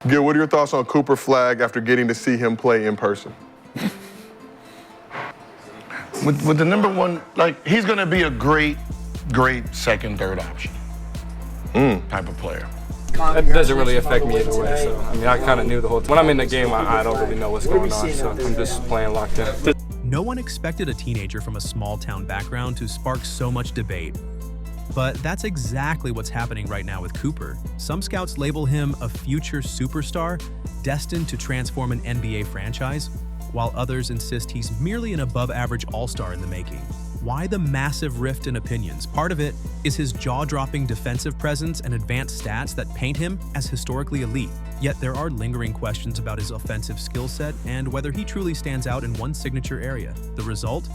Gil, what are your thoughts on Cooper Flagg after getting to see him play in person? With the number one, like, he's going to be a great second, third option type of player. That doesn't really affect me either way, so, I mean, I kind of knew the whole time. When I'm in the game, I don't really know what's going on, so I'm just playing locked in. No one expected a teenager from a small-town background to spark so much debate. But that's exactly what's happening right now with Cooper. Some scouts label him a future superstar, destined to transform an NBA franchise, while others insist he's merely an above-average all-star in the making. Why the massive rift in opinions? Part of it is his jaw-dropping defensive presence and advanced stats that paint him as historically elite. Yet there are lingering questions about his offensive skill set and whether he truly stands out in one signature area. The result?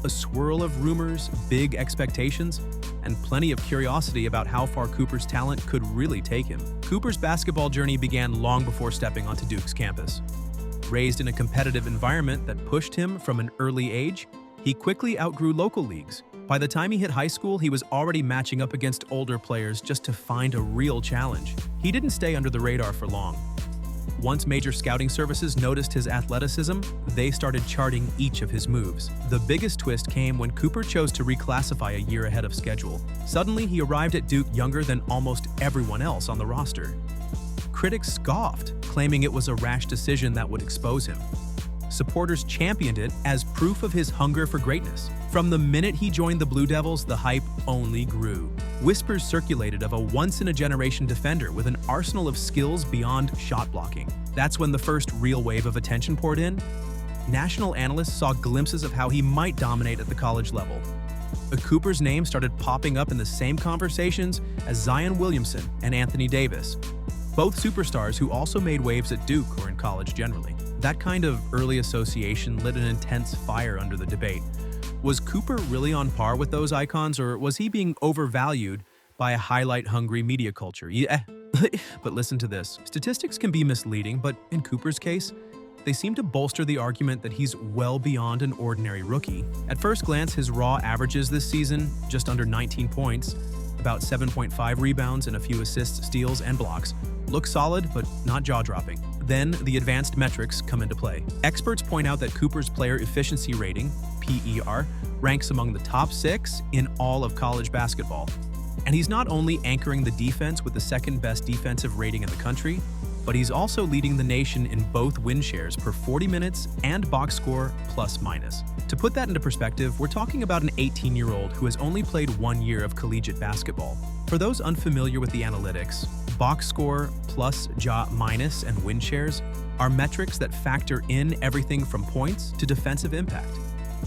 A swirl of rumors, big expectations, and plenty of curiosity about how far Cooper's talent could really take him. Cooper's basketball journey began long before stepping onto Duke's campus. Raised in a competitive environment that pushed him from an early age, he quickly outgrew local leagues. By the time he hit high school, he was already matching up against older players just to find a real challenge. He didn't stay under the radar for long. Once major scouting services noticed his athleticism, they started charting each of his moves. The biggest twist came when Cooper chose to reclassify a year ahead of schedule. Suddenly, he arrived at Duke younger than almost everyone else on the roster. Critics scoffed, claiming it was a rash decision that would expose him. Supporters championed it as proof of his hunger for greatness. From the minute he joined the Blue Devils, the hype only grew. Whispers circulated of a once-in-a-generation defender with an arsenal of skills beyond shot blocking. That's when the first real wave of attention poured in. National analysts saw glimpses of how he might dominate at the college level. Cooper's name started popping up in the same conversations as Zion Williamson and Anthony Davis, both superstars who also made waves at Duke or in college generally. That kind of early association lit an intense fire under the debate. Was Cooper really on par with those icons, or was he being overvalued by a highlight-hungry media culture? Yeah, but listen to this. Statistics can be misleading, but in Cooper's case, they seem to bolster the argument that he's well beyond an ordinary rookie. At first glance, his raw averages this season, just under 19 points, about 7.5 rebounds and a few assists, steals, and blocks, look solid, but not jaw-dropping. Then, the advanced metrics come into play. Experts point out that Cooper's player efficiency rating, PER, ranks among the top 6 in all of college basketball. And he's not only anchoring the defense with the second-best defensive rating in the country, but he's also leading the nation in both win shares per 40 minutes and box score plus-minus. To put that into perspective, we're talking about an 18-year-old who has only played 1 year of collegiate basketball. For those unfamiliar with the analytics, box score plus minus and win shares are metrics that factor in everything from points to defensive impact,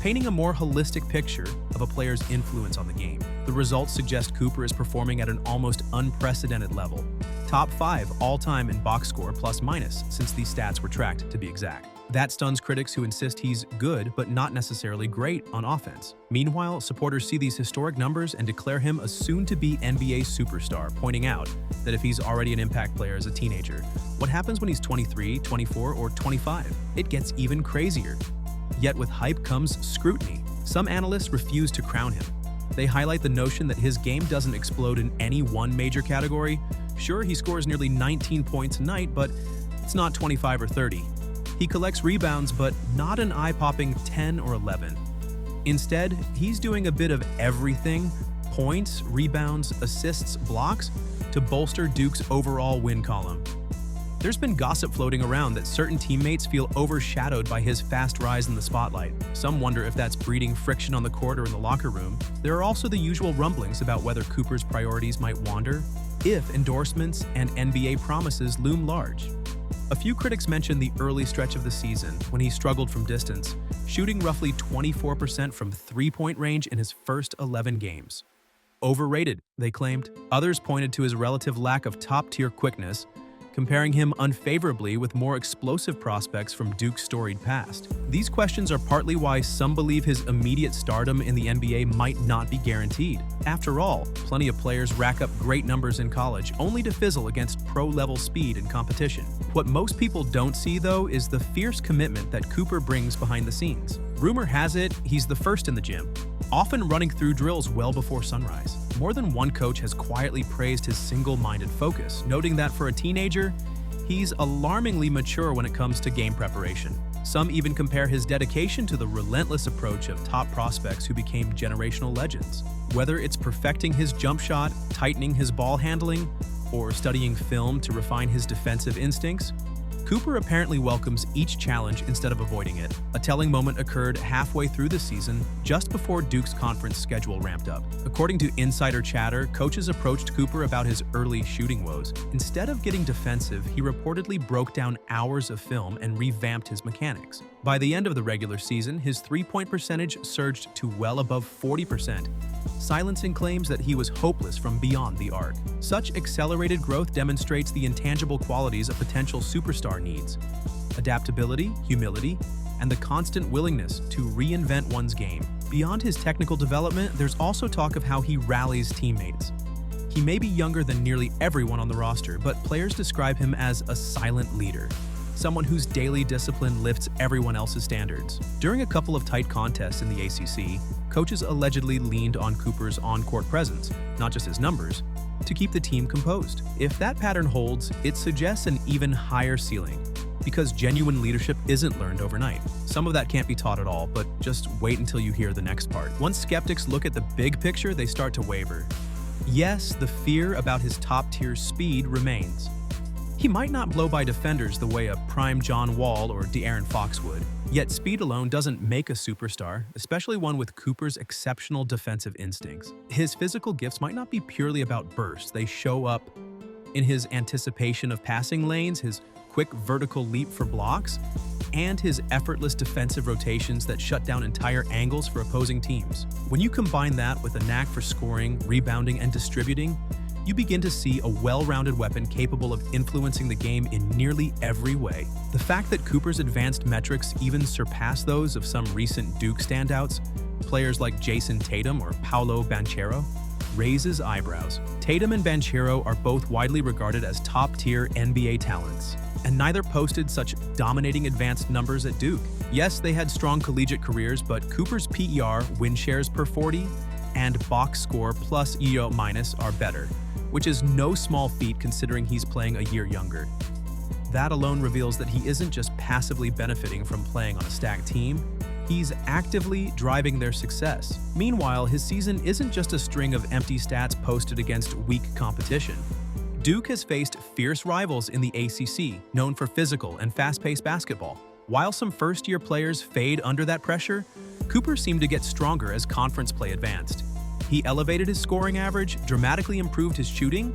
painting a more holistic picture of a player's influence on the game. The results suggest Cooper is performing at an almost unprecedented level. Top 5 all-time in box score plus-minus, since these stats were tracked to be exact. That stuns critics who insist he's good but not necessarily great on offense. Meanwhile, supporters see these historic numbers and declare him a soon-to-be NBA superstar, pointing out that if he's already an impact player as a teenager, what happens when he's 23, 24, or 25? It gets even crazier. Yet with hype comes scrutiny. Some analysts refuse to crown him. They highlight the notion that his game doesn't explode in any one major category. Sure, he scores nearly 19 points a night, but it's not 25 or 30. He collects rebounds, but not an eye-popping 10 or 11. Instead, he's doing a bit of everything, points, rebounds, assists, blocks, to bolster Duke's overall win column. There's been gossip floating around that certain teammates feel overshadowed by his fast rise in the spotlight. Some wonder if that's breeding friction on the court or in the locker room. There are also the usual rumblings about whether Cooper's priorities might wander if endorsements and NBA promises loom large. A few critics mention the early stretch of the season when he struggled from distance, shooting roughly 24% from three-point range in his first 11 games. Overrated, they claimed. Others pointed to his relative lack of top-tier quickness, comparing him unfavorably with more explosive prospects from Duke's storied past. These questions are partly why some believe his immediate stardom in the NBA might not be guaranteed. After all, plenty of players rack up great numbers in college only to fizzle against pro-level speed and competition. What most people don't see, though, is the fierce commitment that Cooper brings behind the scenes. Rumor has it he's the first in the gym, often running through drills well before sunrise. More than one coach has quietly praised his single-minded focus, noting that for a teenager, He's alarmingly mature when it comes to game preparation. Some even compare his dedication to the relentless approach of top prospects who became generational legends. Whether it's perfecting his jump shot, tightening his ball handling, or studying film to refine his defensive instincts, Cooper apparently welcomes each challenge instead of avoiding it. A telling moment occurred halfway through the season, just before Duke's conference schedule ramped up. According to insider chatter, coaches approached Cooper about his early shooting woes. Instead of getting defensive, he reportedly broke down hours of film and revamped his mechanics. By the end of the regular season, his three-point percentage surged to well above 40%, silencing claims that he was hopeless from beyond the arc. Such accelerated growth demonstrates the intangible qualities a potential superstar needs: adaptability, humility, and the constant willingness to reinvent one's game. Beyond his technical development, there's also talk of how he rallies teammates. He may be younger than nearly everyone on the roster, but players describe him as a silent leader, someone whose daily discipline lifts everyone else's standards. During a couple of tight contests in the ACC, coaches allegedly leaned on Cooper's on-court presence, not just his numbers, to keep the team composed. If that pattern holds, it suggests an even higher ceiling, because genuine leadership isn't learned overnight. Some of that can't be taught at all, but just wait until you hear the next part. Once skeptics look at the big picture, they start to waver. Yes, the fear about his top-tier speed remains. He might not blow by defenders the way a prime John Wall or De'Aaron Fox would, yet speed alone doesn't make a superstar, especially one with Cooper's exceptional defensive instincts. His physical gifts might not be purely about bursts. They show up in his anticipation of passing lanes, his quick vertical leap for blocks, and his effortless defensive rotations that shut down entire angles for opposing teams. When you combine that with a knack for scoring, rebounding, and distributing, you begin to see a well-rounded weapon capable of influencing the game in nearly every way. The fact that Cooper's advanced metrics even surpass those of some recent Duke standouts, players like Jason Tatum or Paolo Banchero, raises eyebrows. Tatum and Banchero are both widely regarded as top-tier NBA talents, and neither posted such dominating advanced numbers at Duke. Yes, they had strong collegiate careers, but Cooper's PER, win shares per 40, and box score plus EO minus are better, which is no small feat considering he's playing a year younger. That alone reveals that he isn't just passively benefiting from playing on a stacked team, he's actively driving their success. Meanwhile, his season isn't just a string of empty stats posted against weak competition. Duke has faced fierce rivals in the ACC, known for physical and fast-paced basketball. While some first-year players fade under that pressure, Cooper seemed to get stronger as conference play advanced. He elevated his scoring average, dramatically improved his shooting,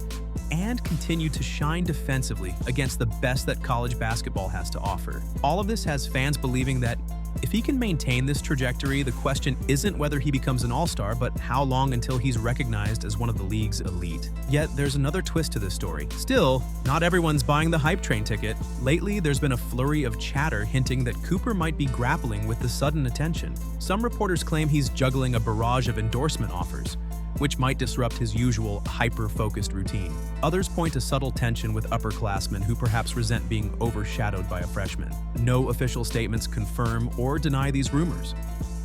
and continued to shine defensively against the best that college basketball has to offer. All of this has fans believing that if he can maintain this trajectory, the question isn't whether he becomes an all-star, but how long until he's recognized as one of the league's elite. Yet, there's another twist to this story. Still, not everyone's buying the hype train ticket. Lately, there's been a flurry of chatter hinting that Cooper might be grappling with the sudden attention. Some reporters claim he's juggling a barrage of endorsement offers, which might disrupt his usual hyper-focused routine. Others point to subtle tension with upperclassmen who perhaps resent being overshadowed by a freshman. No official statements confirm or deny these rumors,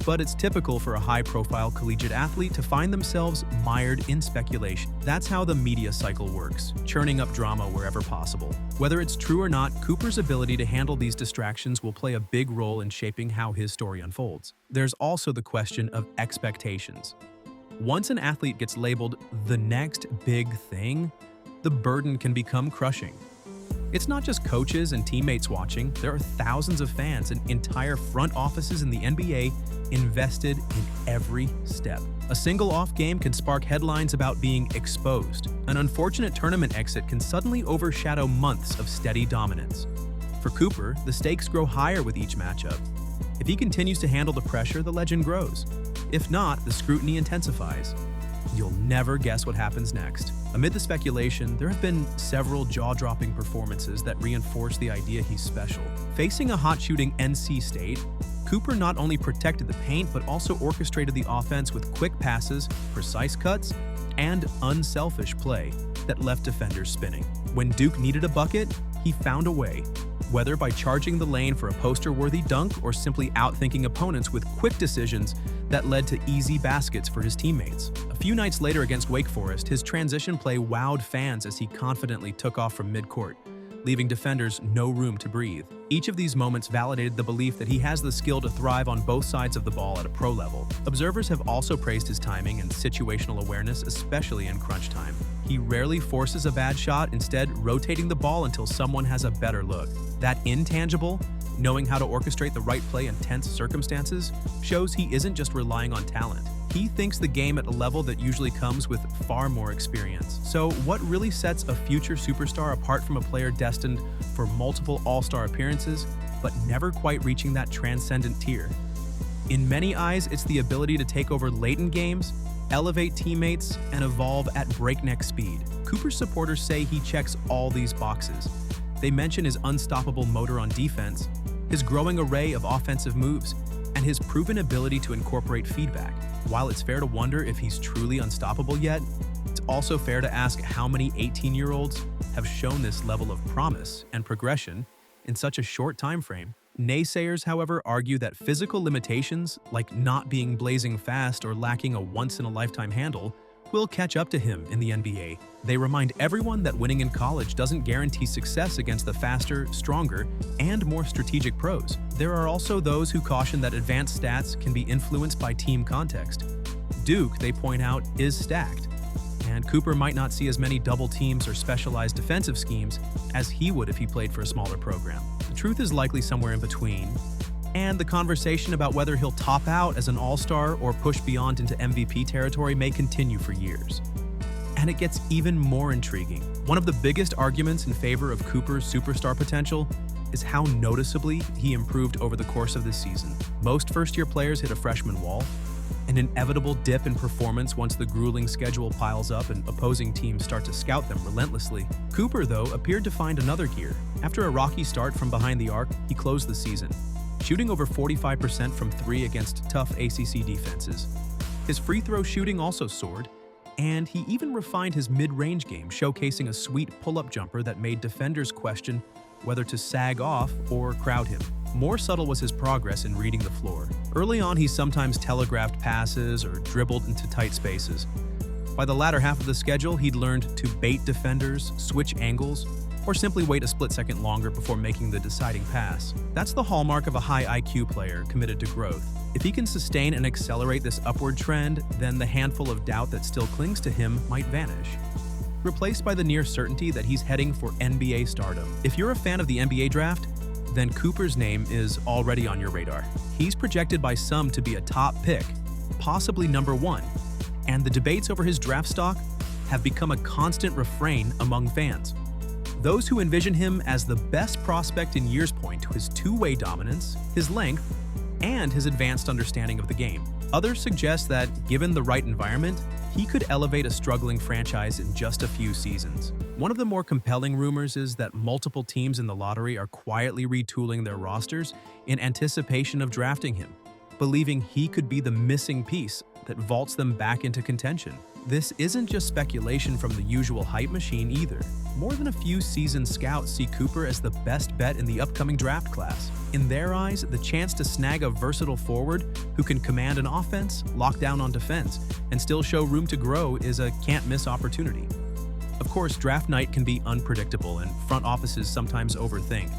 but it's typical for a high-profile collegiate athlete to find themselves mired in speculation. That's how the media cycle works, churning up drama wherever possible. Whether it's true or not, Cooper's ability to handle these distractions will play a big role in shaping how his story unfolds. There's also the question of expectations. Once an athlete gets labeled the next big thing, the burden can become crushing. It's not just coaches and teammates watching. There are thousands of fans and entire front offices in the NBA invested in every step. A single off game can spark headlines about being exposed. An unfortunate tournament exit can suddenly overshadow months of steady dominance. For Cooper, the stakes grow higher with each matchup. If he continues to handle the pressure, the legend grows. If not, the scrutiny intensifies. You'll never guess what happens next. Amid the speculation, there have been several jaw-dropping performances that reinforce the idea he's special. Facing a hot-shooting NC State, Cooper not only protected the paint, but also orchestrated the offense with quick passes, precise cuts, and unselfish play that left defenders spinning. When Duke needed a bucket, he found a way. Whether by charging the lane for a poster-worthy dunk or simply outthinking opponents with quick decisions that led to easy baskets for his teammates. A few nights later against Wake Forest, his transition play wowed fans as he confidently took off from midcourt, leaving defenders no room to breathe. Each of these moments validated the belief that he has the skill to thrive on both sides of the ball at a pro level. Observers have also praised his timing and situational awareness, especially in crunch time. He rarely forces a bad shot, instead rotating the ball until someone has a better look. That intangible, knowing how to orchestrate the right play in tense circumstances, shows he isn't just relying on talent. He thinks the game at a level that usually comes with far more experience. So what really sets a future superstar apart from a player destined for multiple all-star appearances, but never quite reaching that transcendent tier? In many eyes, it's the ability to take over late in games, elevate teammates, and evolve at breakneck speed. Cooper's supporters say he checks all these boxes. They mention his unstoppable motor on defense, his growing array of offensive moves, and his proven ability to incorporate feedback. While it's fair to wonder if he's truly unstoppable yet, it's also fair to ask how many 18-year-olds have shown this level of promise and progression in such a short time frame. Naysayers, however, argue that physical limitations, like not being blazing fast or lacking a once-in-a-lifetime handle, will catch up to him in the NBA. They remind everyone that winning in college doesn't guarantee success against the faster, stronger, and more strategic pros. There are also those who caution that advanced stats can be influenced by team context. Duke, they point out, is stacked, and Cooper might not see as many double teams or specialized defensive schemes as he would if he played for a smaller program. The truth is likely somewhere in between, and the conversation about whether he'll top out as an all-star or push beyond into MVP territory may continue for years. And it gets even more intriguing. One of the biggest arguments in favor of Cooper's superstar potential is how noticeably he improved over the course of this season. Most first-year players hit a freshman wall, an inevitable dip in performance once the grueling schedule piles up and opposing teams start to scout them relentlessly. Cooper, though, appeared to find another gear. After a rocky start from behind the arc, he closed the season, shooting over 45% from three against tough ACC defenses. His free throw shooting also soared, and he even refined his mid-range game, showcasing a sweet pull-up jumper that made defenders question whether to sag off or crowd him. More subtle was his progress in reading the floor. Early on, he sometimes telegraphed passes or dribbled into tight spaces. By the latter half of the schedule, he'd learned to bait defenders, switch angles, or simply wait a split second longer before making the deciding pass. That's the hallmark of a high IQ player committed to growth. If he can sustain and accelerate this upward trend, then the handful of doubt that still clings to him might vanish, replaced by the near certainty that he's heading for NBA stardom. If you're a fan of the NBA draft, then Cooper's name is already on your radar. He's projected by some to be a top pick, possibly number one, and the debates over his draft stock have become a constant refrain among fans. Those who envision him as the best prospect in years point to his two-way dominance, his length, and his advanced understanding of the game. Others suggest that, given the right environment, he could elevate a struggling franchise in just a few seasons. One of the more compelling rumors is that multiple teams in the lottery are quietly retooling their rosters in anticipation of drafting him, believing he could be the missing piece that vaults them back into contention. This isn't just speculation from the usual hype machine either. More than a few seasoned scouts see Cooper as the best bet in the upcoming draft class. In their eyes, the chance to snag a versatile forward who can command an offense, lock down on defense, and still show room to grow is a can't-miss opportunity. Of course, draft night can be unpredictable and front offices sometimes overthink.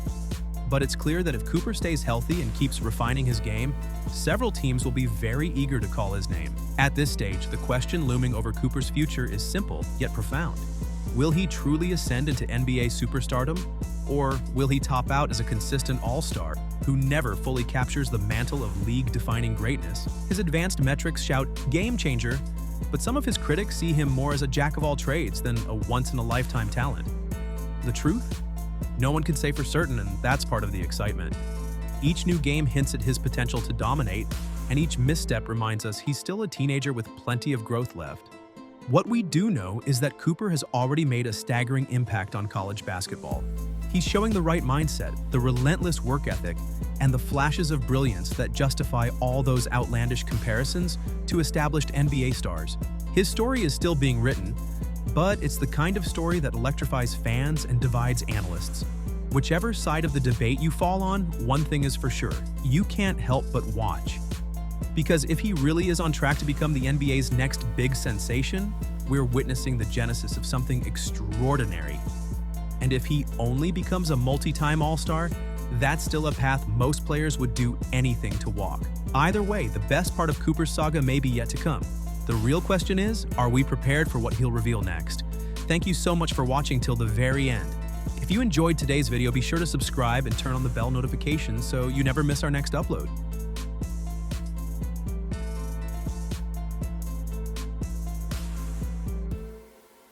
But it's clear that if Cooper stays healthy and keeps refining his game, several teams will be very eager to call his name. At this stage, the question looming over Cooper's future is simple yet profound. Will he truly ascend into NBA superstardom? Or will he top out as a consistent all-star who never fully captures the mantle of league-defining greatness? His advanced metrics shout game changer, but some of his critics see him more as a jack-of-all-trades than a once-in-a-lifetime talent. The truth? No one can say for certain, and that's part of the excitement. Each new game hints at his potential to dominate, and each misstep reminds us he's still a teenager with plenty of growth left. What we do know is that Cooper has already made a staggering impact on college basketball. He's showing the right mindset, the relentless work ethic, and the flashes of brilliance that justify all those outlandish comparisons to established NBA stars. His story is still being written, but it's the kind of story that electrifies fans and divides analysts. Whichever side of the debate you fall on, one thing is for sure: you can't help but watch. Because if he really is on track to become the NBA's next big sensation, we're witnessing the genesis of something extraordinary. And if he only becomes a multi-time All-Star, that's still a path most players would do anything to walk. Either way, the best part of Cooper's saga may be yet to come. The real question is, are we prepared for what he'll reveal next? Thank you so much for watching till the very end. If you enjoyed today's video, be sure to subscribe and turn on the bell notifications so you never miss our next upload.